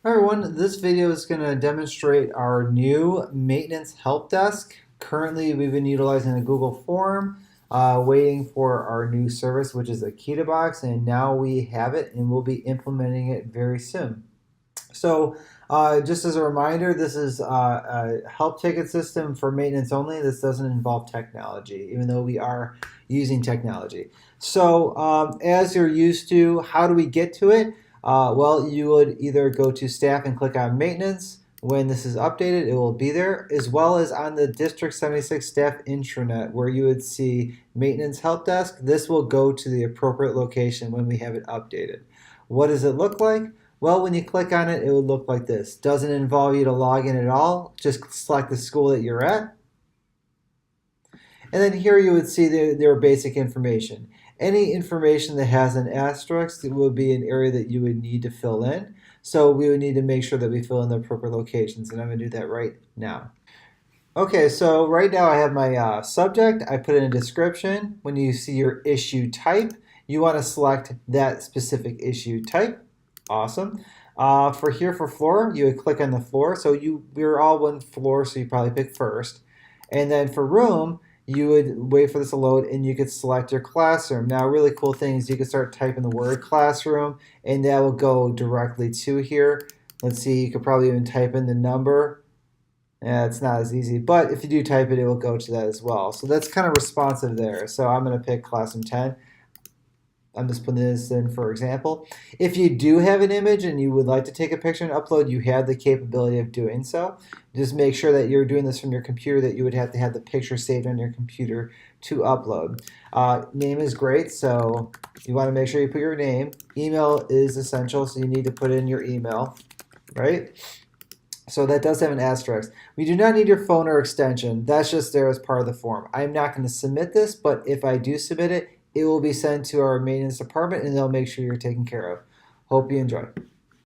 Hi everyone, this video is going to demonstrate our new maintenance help desk. Currently, we've been utilizing a Google form, waiting for our new service, which is a Akita box, and now we have it and we'll be implementing it very soon. So, just as a reminder, this is a help ticket system for maintenance only. This doesn't involve technology, even though we are using technology. So, as you're used to, how do we get to it? Well, you would either go to staff and click on maintenance. When this is updated, it will be there, as well as on the District 76 staff intranet, where you would see maintenance help desk. This will go to the appropriate location when we have it updated. What does it look like? Well, when you click on it, it would look like this. Doesn't involve you to log in at all. Just select the school that you're at. And then here you would see their basic information. Any information that has an asterisk will be an area that you would need to fill in. So we would need to make sure that we fill in the appropriate locations, and I'm going to do that right now. Okay, so right now I have my subject. I put in a description. When you see your issue type, you want to select that specific issue type. Awesome. For floor, you would click on the floor. So we're all one floor, so you probably pick first. And then for room, you would wait for this to load and you could select your classroom. Now, a really cool thing is you can start typing the word classroom and that will go directly to here. Let's see, you could probably even type in the number. Yeah, it's not as easy, but if you do type it, it will go to that as well. So that's kind of responsive there. So I'm going to pick classroom 10. I'm just putting this in for example. If you do have an image and you would like to take a picture and upload, you have the capability of doing so. Just make sure that you're doing this from your computer, that you would have to have the picture saved on your computer to upload. Name is great, so you want to make sure you put your name. Email is essential, so you need to put in your email, right? So that does have an asterisk. We do not need your phone or extension. That's just there as part of the form. I'm not going to submit this, but if I do submit it, it will be sent to our maintenance department and they'll make sure you're taken care of. Hope you enjoy.